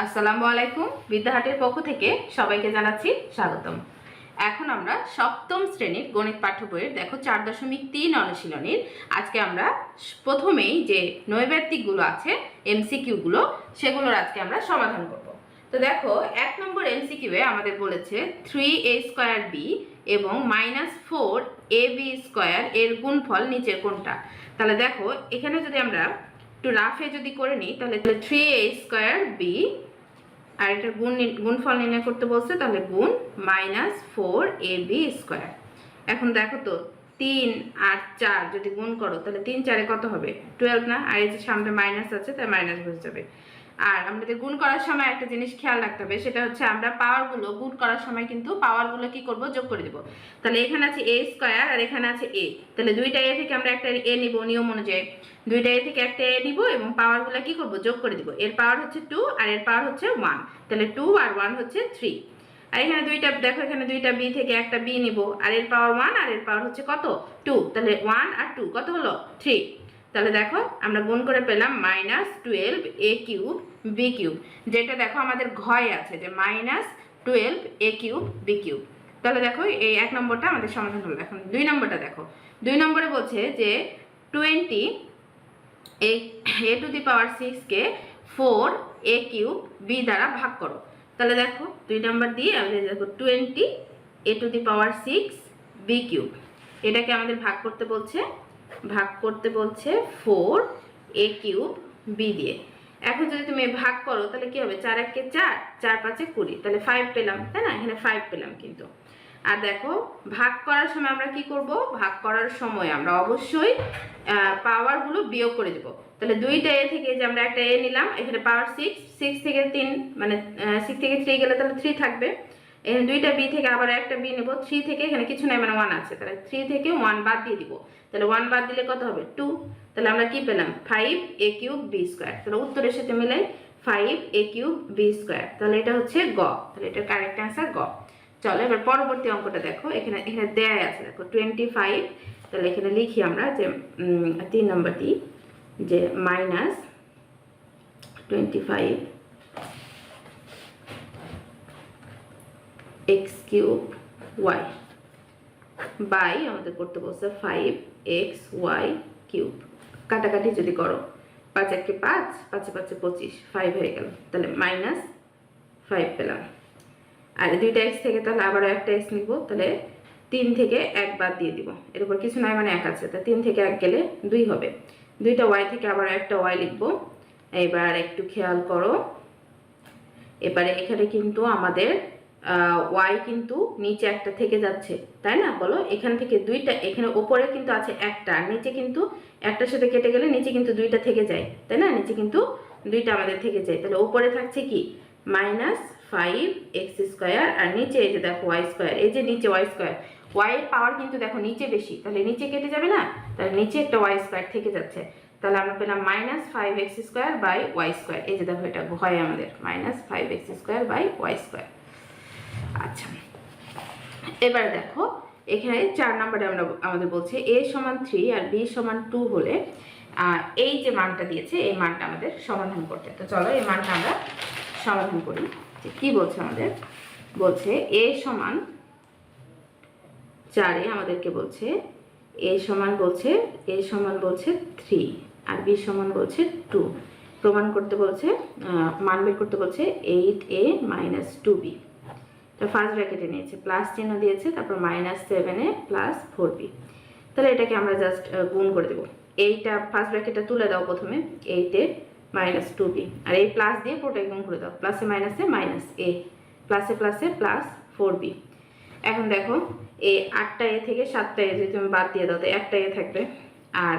আসসালামু আলাইকুম। বিদ্যাহাটের পক্ষ থেকে সবাইকে জানাচ্ছি স্বাগতম। এখন আমরা সপ্তম শ্রেণীর গণিত পাঠ্য বইয়ের দেখো 4.3 অনুশীলনীর আজকে আমরা প্রথমেই যে নৈর্ব্যক্তিকগুলো আছে এমসিকিউগুলো সেগুলোর আজকে আমরা সমাধান করব। তো দেখো 1 নম্বর এমসিকিউয়ে আমাদের বলেছে 3a² b এবং -4ab² এর গুণফল নিচের কোনটা। তাহলে দেখো এখানে যদি আমরা একটু রাফে যদি করে নিই তাহলে 3a² b আর এটার গুণফল নির্ণয় করতে বলছে, তাহলে গুণ -4ab²। এখন দেখো তো 3 আর 4 যদি গুণ করো তাহলে 3 4 কত হবে 12 না, আর এই যে সামনে মাইনাস আছে তাই মাইনাস বসে যাবে। আর আমাদের গুণ করার সময় একটা জিনিস খেয়াল রাখতে হবে, সেটা হচ্ছে আমরা পাওয়ারগুলো গুণ করার সময় কিন্তু পাওয়ারগুলো কি করব যোগ করে দেব। তাহলে এখানে আছে a² আর এখানে আছে a, তাহলে দুইটা a থেকে আমরা একটা a নিব নিয়ম অনুযায়ী, দুইটা a থেকে একটা a নিব এবং পাওয়ারগুলো কি করব যোগ করে দিব। এর পাওয়ার হচ্ছে 2 আর এর পাওয়ার হচ্ছে 1, তাহলে 2 আর 1 হচ্ছে 3। আর এখানে দুইটা দেখো, এখানে দুইটা b থেকে একটা b নিব আর এর পাওয়ার 1 আর এর পাওয়ার হচ্ছে কত 2, তাহলে 1 আর 2 কত হলো 3। তাহলে দেখো আমরা গুণ করে পেলাম -12a³ b³, যেটা দেখো আমাদের ঘয়ে আছে যে -12a³ b³। তাহলে দেখো এই 1 নম্বরটা আমাদের সমাধান হলো। এখন 2 নম্বরটা দেখো, 2 নম্বরে বলছে যে 20a⁶ কে 4a³ b দ্বারা ভাগ করো। তাহলে দেখো 2 নম্বর দিয়ে আমাদের দেখো 20a⁶ b³ এটাকে আমাদের ভাগ করতে বলছে 4a³ b দিয়ে। এখন যদি তুমি ভাগ করো তাহলে কি হবে 4 1 4, 4 5 20, তাহলে 5 পেলাম, তাই না, এখানে 5 পেলাম কিন্তু। আর দেখো ভাগ করার সময় আমরা কি করব, ভাগ করার সময় আমরা অবশ্যই পাওয়ারগুলো বিয়োগ করে দেব। তাহলে দুইটা a থেকে যে আমরা একটা a নিলাম, এখানে পাওয়ার 6, 6 থেকে 3 মানে 6 থেকে 3 গেলে তাহলে 3 থাকবে। এখানে দুইটা b থেকে আবার একটা b নেব, 3 থেকে এখানে কিছু নাই মানে 1 আছে, তাহলে 3 থেকে 1 বাদ দিয়ে দিব। তাহলে 1 বাদ দিলে কত হবে 2, তাহলে আমরা কি পেলাম 5a³ b²। তাহলে উত্তরের সাথে মিলাই 5a³ b², তাহলে এটা হচ্ছে গ, তাহলে এটার কারেক্ট অ্যান্সার গ। চলো এবার পরবর্তী অঙ্কটা দেখো, এখানে দেয়া আছে দেখো 25, তাহলে এখানে লিখি আমরা যে 3 নম্বরটি যে -25 x³ y বাই আমাদের করতে বলছে 5xy³ কাটাকাটি যদি করো 5 1 5, 5 5 25, 5 হয়ে গেল, তাহলে -5 পেলাম। আর দুইটা x থেকে তাহলে আবার একটা x নিব, তাহলে 3 থেকে 1 বাদ দিয়ে দিব, এর উপর কিছু নাই মানে 1 আছে, তাহলে 3 থেকে 1 গেলে 2 হবে। দুইটা y থেকে আবার একটা y লিখব। এবার একটু খেয়াল করো, এবারে এখানে কিন্তু আমাদের y কিন্তু নিচে একটা থেকে যাচ্ছে, তাই না, বলো এখান থেকে দুইটা, এখানে উপরে কিন্তু আছে একটা আর নিচে কিন্তু একটার সাথে কেটে গেলে নিচে কিন্তু দুইটা থেকে যায়, তাই না, নিচে কিন্তু দুইটা আমাদের থেকে যায়। তাহলে উপরে থাকছে কি -5x² আর নিচে এই যে দেখো y², এই যে নিচে y², y এর পাওয়ার কিন্তু দেখো নিচে বেশি, তাহলে নিচে কেটে যাবে না, তাহলে নিচে একটা y² থেকে যাচ্ছে, তাহলে আমরা পেলাম -5x² y²। এই যে দেখো এটা হয় আমাদের -5x² y²। আচ্ছা এবার দেখো এখানে 4 নম্বরে আমাদের বলছে a = 3 আর b = 2 হলে এই যে মানটা দিয়েছে এই মানটা আমাদের সমাধান করতে। তো চলো এই মানটা আমরা সমাধান করি। যে কি বলছে আমাদের, বলছে a = 4 এ আমাদেরকে বলছে a = বলছে 3 আর b = বলছে 2, প্রমাণ করতে বলছে, মান বের করতে বলছে 8a - 2b। তো ফার্স্ট ব্র্যাকেটে নিয়েছে প্লাস চিহ্ন দিয়েছে, তারপর -7a + 4b। তাহলে এটাকে আমরা জাস্ট গুণ করে দেব। এইটা ফার্স্ট ব্র্যাকেটটা তুলে দাও প্রথমে, 8a - 2b, আর এই প্লাস দিয়ে পুরোটাই গুণ করে দাও, প্লাসে মাইনাসে -a, প্লাসে প্লাসে +4b। এখন দেখো এই 8টা a থেকে 7টা a যদি তুমি বাদ দিয়ে দাও তো একটা a থাকবে, আর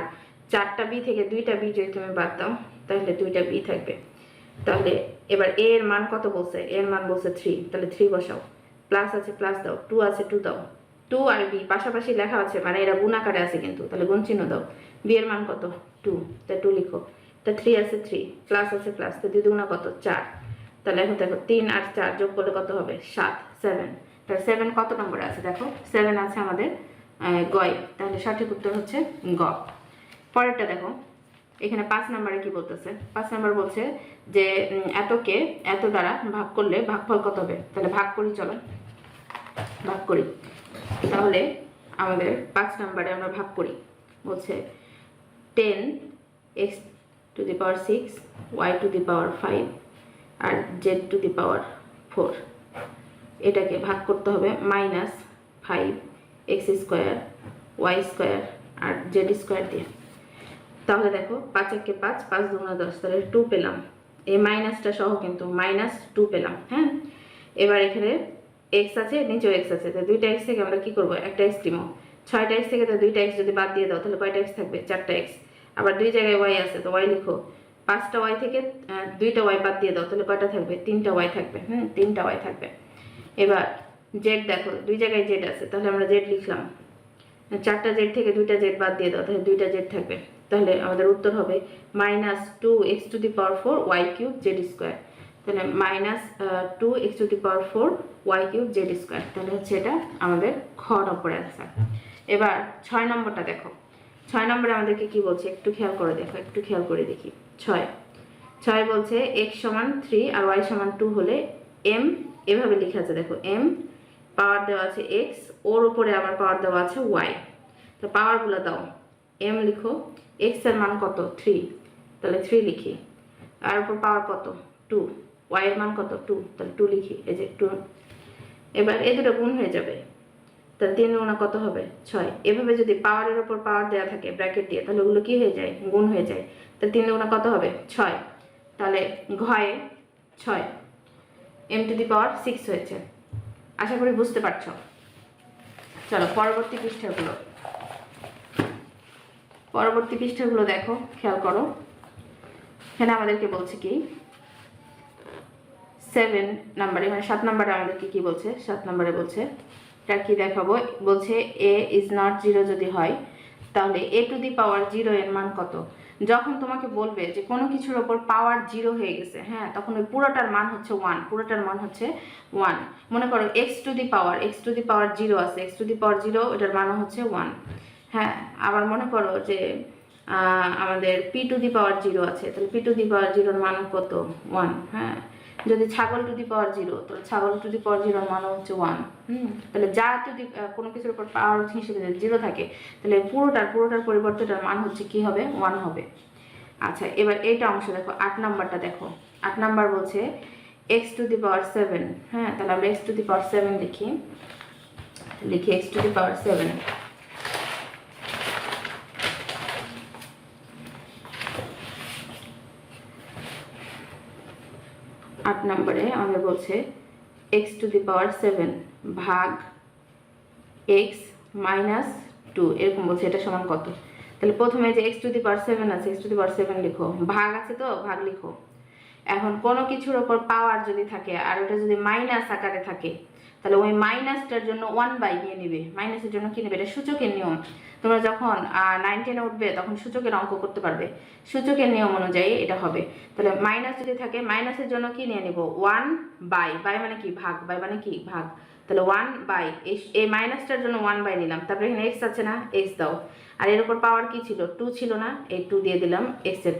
4টা b থেকে 2টা b যদি তুমি বাদ দাও তাহলে 2টা b থাকবে। তাহলে এবার a এর মান কত বলছে, এর মান বলছে 3, তাহলে 3 বসাও, প্লাস আছে প্লাস দাও, 2 আছে 2 দাও, 2 আর b পাশাপাশি লেখা আছে মানে এরা গুণ আকারে আছে কিন্তু, তাহলে গুণ চিহ্ন দাও। b এর মান কত 2, তাই 2 লিখো, তা 3 আছে 3, প্লাস আছে প্লাস, তো 2 দুগুণা কত 4, তাহলে এখন দেখো 3 আর 4 যোগ করলে কত হবে 7, 7। তাহলে 7 কত নম্বরে আছে দেখো, 7 আছে আমাদের গয়, তাহলে সঠিক উত্তর হচ্ছে গ। পরেরটা দেখো এখানে 5 নম্বরে কি বলতেছে? 5 নম্বর বলছে যে এতকে এত দ্বারা ভাগ করলে ভাগফল কত হবে? তাহলে ভাগ করি, চলো ভাগ করি। তাহলে আমাদের 5 নম্বরে আমরা ভাগ করি, বলছে 10 x to the power 6 y to the power 5 R z to the power 4, এটাকে ভাগ করতে হবে -5 x স্কোয়ার y স্কোয়ার আর z স্কোয়ার দিয়ে। তাহলে দেখো 5 একে 5, 5 দুগুণে 10, তাহলে 2 পেলাম, এই মাইনাসটা সহ কিন্তু -2 পেলাম। হ্যাঁ, এবার এখানে x আছে, নিচেও x আছে, তাহলে 2টা x থেকে আমরা কি করব? একটা x দিব। 6টা x থেকে তো 2টা x যদি বাদ দিয়ে দাও তাহলে কয়টা x থাকবে? 4টা x। আবার 2 জায়গায় y আছে তো y লিখো। 5টা y থেকে 2টা y বাদ দিয়ে দাও তাহলে কয়টা থাকবে? 3টা y থাকবে। 3টা y থাকবে। এবার z দেখো, 2 জায়গায় z আছে তাহলে আমরা z লিখলাম। 4টা z থেকে 2টা z বাদ দিয়ে দাও তাহলে 2টা z থাকবে। তাহলে আমাদের উত্তর হবে -2x to the power 4 y cube z square. তাহলে -2x to the power 4 y cube z square. তাহলে হচ্ছে এটা আমাদের খ নম্বরের অ্যান্সার। এবার 6 নম্বরটা দেখো। 6 নম্বরে আমাদেরকে কি বলছে একটু খেয়াল করে দেখো, একটু খেয়াল করে দেখি। 6 বলছে x সমান 3 আর y সমান 2 হলে m, এভাবে লেখা আছে দেখো, m পাওয়ার দেওয়া আছে x, ওর উপরে আবার পাওয়ার দেওয়া আছে y। তো পাওয়ারগুলো দাও, m লিখো, x এর মান কত? 3, তাহলে 3 লিখি। আর উপর পাওয়ার কত? 2, y এর মান কত? 2, তাহলে 2 লিখি, এই যে 2। এবার এই দুটো গুণ হয়ে যাবে, তাহলে 3 গুণা কত হবে? 6। এভাবে যদি পাওয়ারের উপর পাওয়ার দেওয়া থাকে ব্র্যাকেট দিয়ে তাহলে ওগুলো কি হয়ে যায়? গুণ হয়ে যায়। তাহলে 3 গুণা কত হবে? 6। তাহলে ঘয়ে 6 m to the power 6 হয়েছে। আশা করি বুঝতে পারছো। চলো পরবর্তী পৃষ্ঠাগুলো দেখো, খেয়াল করো। এখানে আমাদেরকে বলছে কি 7 নম্বরে, মানে 7 নম্বরে আমাদেরকে কি বলছে? 7 নম্বরে বলছে এটা কি দেখাবো, বলছে a is not 0 যদি হয় তাহলে a to the power 0 এর মান কত? যখন তোমাকে বলবে যে কোনো কিছুর ওপর পাওয়ার 0 হয়ে গেছে, হ্যাঁ, তখন ওই পুরোটার মান হচ্ছে 1, পুরোটার মান হচ্ছে 1। মনে করো x to the power 0 আছে, x to the power 0 এটার মান হচ্ছে 1। হ্যাঁ, আবার মনে করো যে আমাদের p to the power 0 আছে, তাহলে p to the power 0 এর মান কত? 1। হ্যাঁ, যদি ছাগল টু দি পাওয়ার 0, তাহলে ছাগল টু দি পাওয়ার 0 এর মান হচ্ছে 1। তাহলে যা যদি কোনো কিছুর উপর পাওয়ার হিসেবে যদি 0 থাকে তাহলে পুরোটার পরিবর্তে এটার মান হচ্ছে কি হবে? 1 হবে। আচ্ছা, এবার এইটা অংশ দেখো, 8 নাম্বারটা দেখো। 8 নাম্বার বলছে x to the power 7। হ্যাঁ, তাহলে আমরা x to the power 7 লিখি x to the power 7। 8 নম্বরে আমাদের বলছে x to the power 7 ভাগ x minus 2, এরকম বলছে, এটা সমান কত? তাহলে প্রথমে যে x to the power 7 আছে, x to the power 7 লিখো, ভাগ আছে তো ভাগ লিখো। এখন কোনো কিছুর ওপর পাওয়ার যদি থাকে আর ওটা যদি মাইনাস আকারে থাকে তাহলে ওই মাইনাসটার জন্য 1/, নিয়ে নিবে। মাইনাসের জন্য কি নেবে? এটা সূচকের নিয়ম। তোমরা যখন 9-10-এ উঠবে তখন সূচকের অঙ্ক করতে পারবে, সূচকের নিয়ম অনুযায়ী এটা হবে। তাহলে মাইনাস যদি থাকে মাইনাসের জন্য কি নিয়ে নিব? 1/, বাই মানে কি? ভাগ, বাই মানে কি? ভাগ। তাহলে 1/, এই মাইনাসটার জন্য 1/, নিলাম। তারপরে এখানে x আছে না, x দাও। আর এর উপর পাওয়ার কি ছিল? 2 ছিল না, এই 2 দিয়ে দিলাম x এর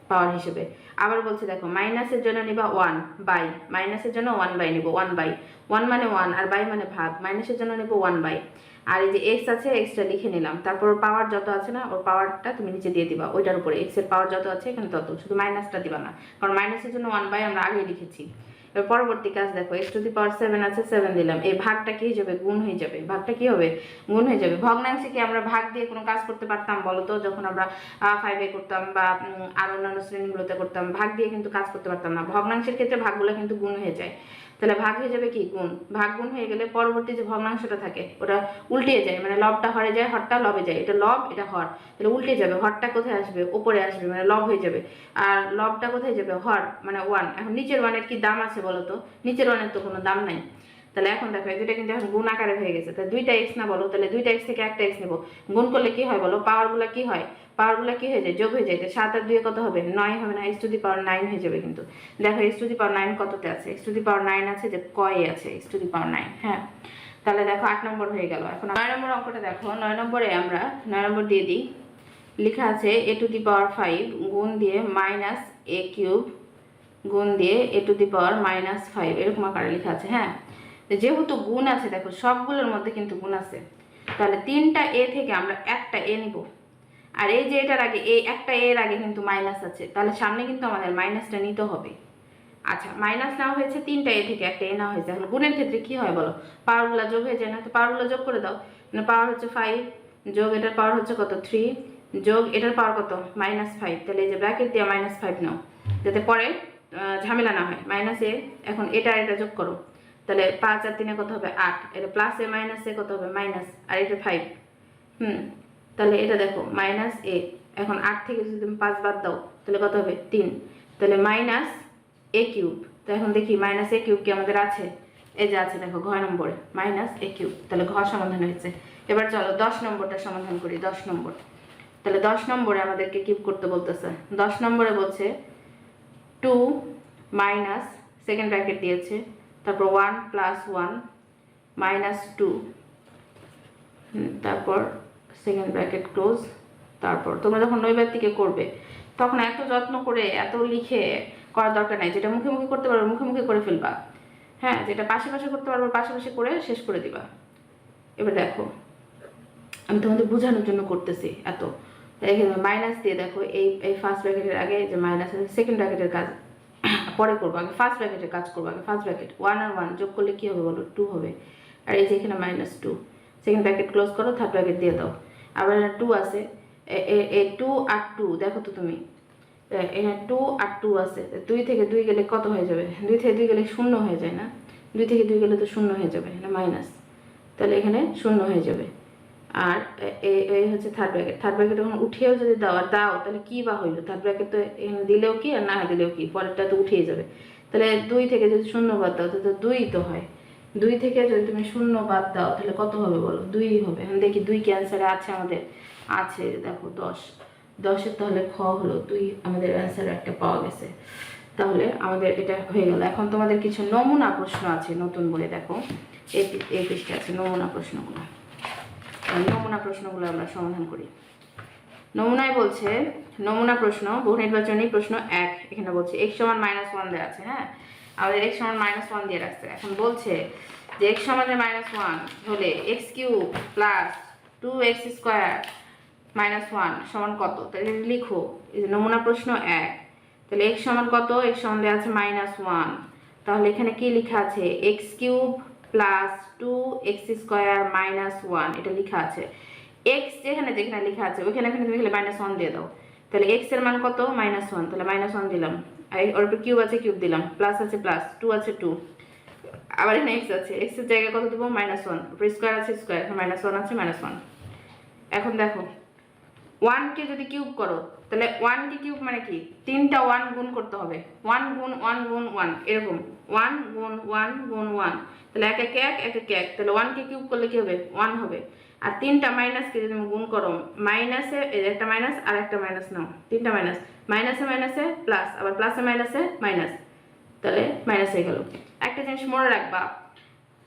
পাওয়ার হিসেবে। আবার বলছে দেখো, মাইনাসের জন্য নিবা 1/, মাইনাসের জন্য 1/, নিব 1/, 1 মানে 1 আর বাই মানে ভাগ, মাইনাসের জন্য নেব 1/। আর এই যে x আছে, xটা লিখে নিলাম। তারপর পাওয়ার যত আছে না, ওর পাওয়ারটা তুমি নিচে দিয়ে দিবা, ওইটার উপরে x এর পাওয়ার যত আছে এখানে তত, শুধু মাইনাসটা দিবা না, কারণ মাইনাসের জন্য 1/, আমরা আগেই লিখেছি। এবার পরবর্তী কাজ দেখো, x to the power 7 আছে, 7 দিলাম। এই ভাগটা কি হয়ে যাবে? গুণ হয়ে যাবে। ভাগটা কি হবে? গুণ হয়ে যাবে। ভগ্নাংশে কি আমরা ভাগ দিয়ে কোনো কাজ করতে পারতাম বলো তো? যখন আমরা 5-এ করতাম বা আর অন্যান্য শ্রেণীগুলোতে করতাম, ভাগ দিয়ে কিন্তু কাজ করতে পারতাম না। ভগ্নাংশের ক্ষেত্রে ভাগগুলো কিন্তু গুণ হয়ে যায়। তাহলে ভাগ হয়ে যাবে কি? গুণ। ভাগ গুণ হয়ে গেলে পরবর্তী যে ভগ্নাংশটা থাকে ওটা উল্টে যায়, মানে লবটা হরে যায়, হরটা লবে যায়। এটা লব, এটা হর, তাহলে উল্টে যাবে। হরটা কোথায় আসবে? উপরে আসবে, মানে লব হয়ে যাবে। আর লবটা কোথায় যাবে? হর, মানে 1। এখন নিচের 1-এর কি দাম আছে বলো তো? নিচের 1-এর তো কোনো দাম নাই। তাহলে এখন দেখো এই দুইটা কিন্তু এখন গুণ আকারে হয়ে গেছে। তাহলে 2টা x না বলো, তাহলে 2টা x থেকে একটা x নেব। গুণ করলে কি হয় বলো? পাওয়ারগুলো কি হয়? পাওয়ারগুলো কি হয়ে যায়? যোগ হয়ে যায়। 7 আর 2 কত হবে? 9 হবে না? x to the power 9 হয়ে যাবে। কিন্তু দেখো x to the power 9 কততে আছে? x to the power 9 আছে যে কয়ে আছে, x to the power 9। হ্যাঁ, তাহলে দেখো 8 নম্বর হয়ে গেল। এখন 9 নম্বর অঙ্কটা দেখো। 9 নম্বরে আমরা 9 নম্বর দিয়ে দিই, লেখা আছে a টু দি পাওয়ার 5 গুণ দিয়ে মাইনাস a কিউব গুণ দিয়ে a to the power minus 5 এরকম আকারে লেখা আছে। হ্যাঁ, যেহেতু গুণ আছে, দেখো সবগুলোর মধ্যে কিন্তু গুণ আছে, তাহলে 3টা a থেকে আমরা একটা a নিব। আর এই যে এটার আগে এই একটা এর আগে কিন্তু মাইনাস আছে, তাহলে সামনে কিন্তু আমাদের মাইনাসটা নিতে হবে। আচ্ছা, মাইনাস নেওয়া হয়েছে 3টা এ থেকে একটা এ নেওয়া হয়েছে। এখন গুণের ক্ষেত্রে কি হয় বলো, পাওয়ারগুলো যোগ হয়ে যায় না? তো পাওয়ারগুলো যোগ করে দাও। মানে পাওয়ার হচ্ছে 5 যোগ এটার পাওয়ার হচ্ছে কত 3 যোগ এটার পাওয়ার কত -5। তাহলে এই যে ব্র্যাকেট দিয়ে -5 নাও, যাতে পরে ঝামেলা না হয়। -a, এখন এটা এটা যোগ করো, তাহলে 5 আর 3 কত হবে 8, এটা প্লাস এ মাইনাস এ কত হবে মাইনাস, আর এটা 5। তাহলে এটা দেখো -a, এখন 8 থেকে যদি তুমি 5 বাদ দাও তাহলে কত হবে 3, তাহলে -a কিউব। তো এখন দেখি -a কিউব কি আমাদের আছে? এই যে আছে, দেখো ঘ নম্বরে -a কিউব, তাহলে ঘ সমাধান হয়েছে। এবার চলো 10 নম্বরটা সমাধান করি। 10 নম্বর, তাহলে 10 নম্বরে আমাদেরকে কিউব করতে বলতেছে। 10 নম্বরে বলছে 2 মাইনাস সেকেন্ড ব্র্যাকেট দিয়েছে, তারপর 1 প্লাস 1 মাইনাস 2, তারপর সেকেন্ড ব্র্যাকেট ক্লোজ। তারপর তোমরা যখন নৈবেদ্যিকে করবে তখন এত যত্ন করে এত লিখে করার দরকার নাই। যেটা মুখে মুখে করতে পারবে মুখে মুখে করে ফেলবা। হ্যাঁ, যেটা পাশে পাশে করতে পারবে পাশে পাশে করে শেষ করে দিবা। এবার দেখো আমি তোমাদের বোঝানোর জন্য করতেছি এত। এখানে মাইনাস দিয়ে দেখো এই ফার্স্ট ব্র্যাকেটের আগে যে মাইনাস আছে, সেকেন্ড ব্র্যাকেটের কাজ পরে করবো, আগে ফার্স্ট ব্র্যাকেটের কাজ করবো। আগে ফার্স্ট ব্র্যাকেট 1 আর 1 যোগ করলে কি হবে বলো 2 হবে। আর এই যে এখানে -2, সেকেন্ড ব্র্যাকেট ক্লোজ করো, থার্ড ব্র্যাকেট দিয়ে দাও। আবার 2 আছে, 2 আর 2 দেখো তো তুমি, এখানে 2 আর 2 আছে, 2 থেকে 2 গেলে কত হয়ে যাবে? 2 থেকে 2 গেলে 0 হয়ে যায় না? 2 থেকে 2 গেলে তো 0 হয়ে যাবে, না মাইনাস, তাহলে এখানে 0 হয়ে যাবে। আর এই হচ্ছে থার্ড ব্র্যাকেট। থার্ড ব্র্যাকেট যখন উঠিয়েও যদি দাও তাহলে কি বা হইলো? থার্ড ব্র্যাকেট তো এখানে দিলেও কি আর না দিলেও কি, পরেরটা তো উঠিয়ে যাবে। তাহলে 2 থেকে যদি 0 বাদ দাও তাহলে 2 তো হয়। 2 থেকে যদি তুমি 0 বাদ দাও তাহলে কত হবে বলো? 2 হবে। এখন দেখি 2 কি অ্যান্সারে আছে আমাদের? আছে, দেখো 10। 10-এর তাহলে খ হলো 2, আমাদের অ্যান্সার একটা পাওয়া গেছে। তাহলে আমাদের এটা হয়ে গেল। এখন তোমাদের কিছু নমুনা প্রশ্ন আছে নতুন বলে, দেখো এই পৃষ্ঠে আছে নমুনা প্রশ্নগুলো। নমুনা প্রশ্নগুলো আমরা সমাধান করি। নমুনায় বলছে, নমুনা প্রশ্ন বহু নির্বাচনী প্রশ্ন 1, এখানে বলছে x সমান -1 দেওয়া আছে। হ্যাঁ, আমাদের x সমান -1 দিয়ে রাখছে। এখন বলছে যে x সমান -1 হলে x cube plus 2x square -1 সমান কত? তাহলে লিখো, এই যে নমুনা প্রশ্ন 1, তাহলে x সমান কত? x সমান দেওয়া আছে -1, তাহলে এখানে কি লেখা আছে? x cube plus 2x square -1 এটা লেখা আছে। x যেখানে যেখানে লেখা আছে ওইখানে তুমি খালি -1 দিয়ে দাও। তাহলে x এর মান কত? -1, তাহলে -1 দিলাম। আর ওর উপর কিউব আছে কিউব দিলাম, প্লাস আছে প্লাস, 2 আছে 2, আবার এখানে x আছে, x এর জায়গায় কত দেবো? -1, উপর স্কোয়ার আছে স্কোয়ার, -1 আছে -1। এখন দেখো 1 কে যদি কিউব করো তাহলে 1 কে কিউব মানে কি? 3টা 1 গুণ করতে হবে, 1 গুণ 1 গুণ 1 এরকম, 1 গুণ 1 গুণ 1, তাহলে 1 1 1 1 1 1, তাহলে 1 কে কিউব করলে কি হবে? 1 হবে। আর 3টা মাইনাসকে যদি তুমি গুণ করো, মাইনাসে একটা মাইনাস আর একটা মাইনাস নাও, 3টা মাইনাস, মাইনাসে মাইনাসে প্লাস, আবার প্লাসে মাইনাসে মাইনাস, তাহলে মাইনাস হয়ে গেল। একটা জিনিস মনে রাখবা,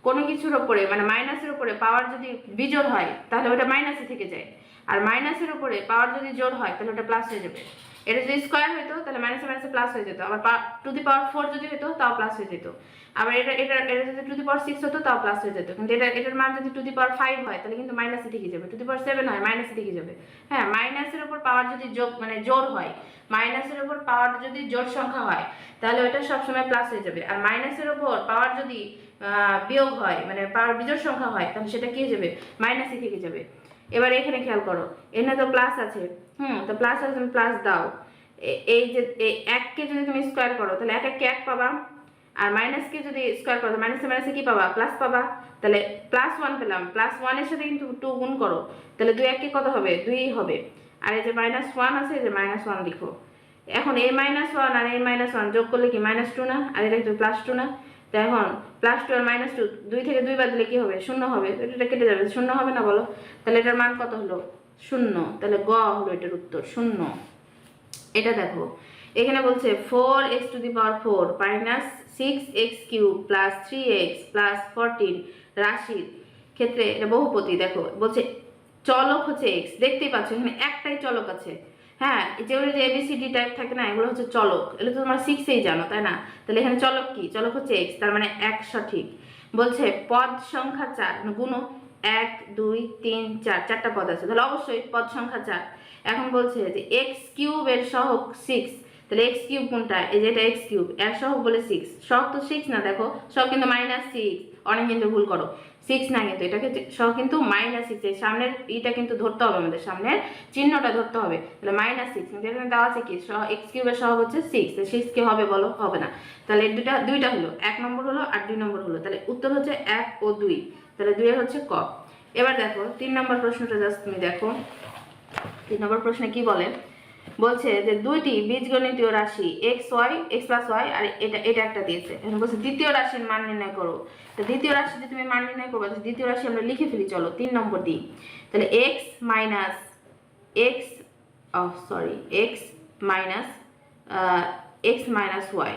কোনো কিছুর ওপরে মানে মাইনাসের উপরে পাওয়ার যদি বিজোড় হয় তাহলে ওটা মাইনাসে থেকে যায়, আর মাইনাসের উপরে পাওয়ার যদি জোড় হয় তাহলে ওটা প্লাস হয়ে যাবে। এটা যদি স্কোয়ার হতো তাহলে মাইনাসে মাইনাসে প্লাস হয়ে যেত, আবার টু দি পাওয়ার 4 যদি হতো তাও প্লাস হয়ে যেত, আবার এটা যদি টু দি পাওয়ার 6 হতো তাও প্লাস হয়ে যেত। কিন্তু এটার মান যদি টু দি পাওয়ার 5 হয় তাহলে কিন্তু মাইনাসে থেকে যাবে, টু দি পাওয়ার 7 হয় মাইনাসে থেকে যাবে। হ্যাঁ, মাইনাসের উপর পাওয়ার যদি যোগ মানে জোড় হয়, মাইনাসের উপর পাওয়ার যদি জোড় সংখ্যা হয় তাহলে ওটা সবসময় প্লাস হয়ে যাবে, আর মাইনাসের উপর পাওয়ার যদি বিয়োগ হয় মানে পাওয়ার বিজোড় সংখ্যা হয় তাহলে সেটা কি হয়ে যাবে? মাইনাসে থেকে যাবে। এবার এখানে খেয়াল করো, এখানে তো প্লাস আছে, তো প্লাস আছে, তুমি প্লাস দাও। এই যে 1 কে যদি তুমি স্কোয়ার করো তাহলে 1 1 কে 1 পাবা, আর মাইনাস কে যদি স্কোয়ার করো মাইনাসে মাইনাসে কি পাবা? প্লাস পাবা, তাহলে +1 পেলাম। +1 এর সাথে কিন্তু 2 গুণ করো, তাহলে 2 1 কে কত হবে? 2 হবে। আর এই যে -1 আছে, এই যে -1 লিখো। এখন এই -1 আর এই -1 যোগ করলে কি -2 না? আর এটা কিন্তু +2 না? তো এখন +2 আর -2 2 থেকে 2 বাদ দিলে কি হবে? 0 হবে। এটা কেটে যাবে, 0 হবে না বলো? তাহলে এটার মান কত হলো? 0। তাহলে গ হলো এটার উত্তর 0। এটা দেখো এখানে বলছে 4x to the power 4 minus 6x cube plus 3x plus 14 রাশির ক্ষেত্রে এটা বহুপদী। দেখো বলছে চলক হচ্ছে এক্স, দেখতেই পাচ্ছ এখানে একটাই চলক আছে। হ্যাঁ, যেগুলো যে এবিসিডি টাইপ থাকে না, এগুলো হচ্ছে চলক, এগুলো তো তোমরা সিক্সেই জানো তাই না? তাহলে এখানে চলক কি? চলক হচ্ছে এক্স, তার মানে এক সঠিক। বলছে পদ সংখ্যা 4, গুণ 1 2 3 4, 4টা পদ আছে, তাহলে অবশ্যই পদ সংখ্যা 4। এখন বলছে যে এক্স কিউব এর সহগ 6, তাহলে এক্স কিউব কোনটা? এই যে এটা এক্স কিউব, এর সহগ বলে 6, সহগ তো 6 না, দেখো সহগ কিন্তু -6, অনেক কিন্তু ভুল করো, 6 না কিন্তু এটাকে সহ কিন্তু -6, এই সামনের ইটা কিন্তু ধরতে হবে, আমাদের সামনের চিহ্নটা ধরতে হবে, তাহলে -6 কিন্তু এখানে দেওয়া আছে কি এক্স কিউবের সহগ হচ্ছে 6, তো 6 কি হবে বলো? হবে না। তাহলে দুইটা হলো, 1 নম্বর হলো আর 2 নম্বর হলো, তাহলে উত্তর হচ্ছে 1 ও 2, তাহলে 2 এর হচ্ছে ক। এবার দেখো 3 নম্বর প্রশ্নটা জাস্ট তুমি দেখো। 3 নম্বর প্রশ্নে কি বলে? বলছে যে দুইটি বীজগণিতীয় রাশি এক্স প্লাস ওয়াই আর এটা একটা দিয়েছে। এখন বলছে দ্বিতীয় রাশির মান নির্ণয় করো। তো দ্বিতীয় রাশি যে তুমি মান নির্ণয় করবে, দ্বিতীয় রাশি আমরা লিখে ফেলি, চলো 3 নম্বর দিই। তাহলে এক্স মাইনাস ওয়াই।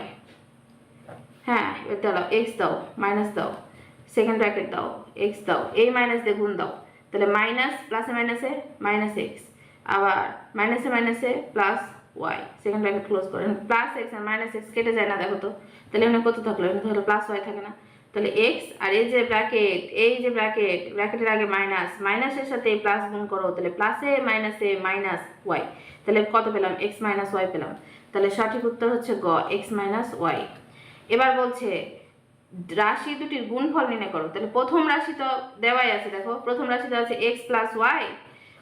হ্যাঁ, দাও এক্স দাও, মাইনাস দাও, সেকেন্ড ব্র্যাকেট দাও, এক্স দাও, এই মাইনাস দিয়ে গুণ দাও, তাহলে মাইনাস প্লাসে মাইনাসে মাইনাস এক্স, আবার মাইনাসে মাইনাসে plus Y, second bracket close করেন, প্লাস এক্স আর মাইনাস এক্স কেটে যায় না, দেখো তো, তাহলে এখানে কত থাকলো? এখানে তাহলে প্লাস ওয়াই থাকে না, তাহলে এক্স আর এই যে ব্র্যাকেটের আগে মাইনাস, মাইনাসের সাথে এই প্লাস গুণ করো, তাহলে প্লাসে মাইনাসে মাইনাস ওয়াই, তাহলে কত পেলাম? এক্স মাইনাস ওয়াই পেলাম। তাহলে সঠিক উত্তর হচ্ছে গ, এক্স মাইনাস ওয়াই। এবার বলছে রাশি দুটির গুণফল নির্ণয় করো। তাহলে প্রথম রাশি তো দেওয়াই আছে, দেখো প্রথম রাশি দেওয়া আছে এক্স প্লাস ওয়াই,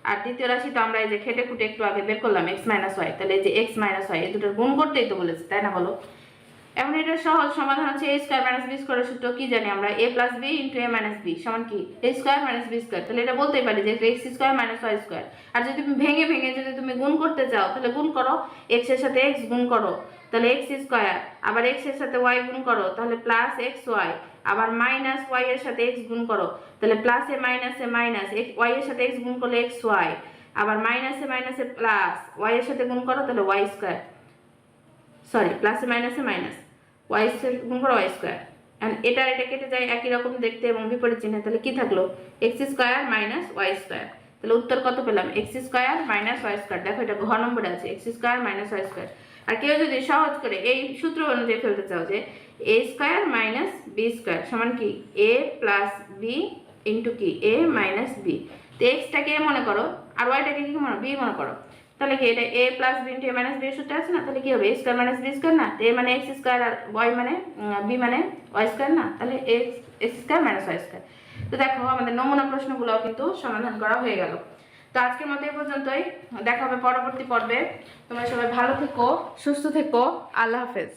আর দ্বিতীয় রাশি তো আমরা এই যে খেটে খুঁটে একটু আগে বের করলাম এক্স মাইনাস ওয়াই, তাহলে এই যে এক্স মাইনাস ওয়াই এই দুটোর গুণ করতেই তো বলেছে, তাই না বলো? এখন এটার সহজ সমাধান হচ্ছে a স্কয়ার মাইনাস বি স্কয়ারের সূত্র কি জানি আমরা? a plus B into a minus B সমান কি? a square minus B square. তাহলে এটা বলতেই পারি যে x square minus y square. আর যদি তুমি ভেঙে ভেঙে যদি তুমি গুণ করতে চাও, তাহলে গুণ করো, x এর সাথে x গুণ করো, তাহলে x স্কয়ার, আবার x এর সাথে y গুণ করো, তাহলে প্লাস xy, আবার মাইনাস y এর সাথে x গুণ করো, তাহলে প্লাসে মাইনাসে মাইনাস, y এর সাথে x গুণ করলে xy, আবার মাইনাসে মাইনাসে প্লাস, y এর সাথে গুণ করো, তাহলে y স্কয়ার, সরি প্লাসে মাইনাসে মাইনাস, ওয়াই গুণ করো ওয়াই স্কোয়ার। এটা কেটে যায় একই রকম দেখতে এবং বিপরীত চিহ্ন, তাহলে কি থাকলো? X square minus Y square. তাহলে উত্তর কত পেলাম? X square minus Y square. দেখো এটা ঘ নম্বরে আছে, X square minus Y square. আর কেউ যদি সহজ করে এই সূত্র অনুযায়ী ফেলতে চাও যে এ স্কোয়ার মাইনাস বি স্কোয়ার সমান কি এ প্লাস বি ইন্টু কি এ মাইনাস বি, তো এক্সটাকে এ মনে করো আর ওয়াইটাকে কি মনে বি মনে করো, তাহলে কি এটা a plus B into A minus B এর সূত্র আছে না, তাহলে কি হবে? A square minus B square না, এ মানে এক্স স্কোয়ার আর ওয়াই মানে বি মানে ওয়াই স্কোয়ার না, তাহলে X square minus Y square. তো দেখো আমাদের নমুনা প্রশ্নগুলোও কিন্তু সমাধান করা হয়ে গেল। তো আজকের মতো এই পর্যন্তই, দেখা হবে পরবর্তী পর্বে। তোমরা সবাই ভালো থেকো, সুস্থ থেকো, আল্লাহ হাফেজ।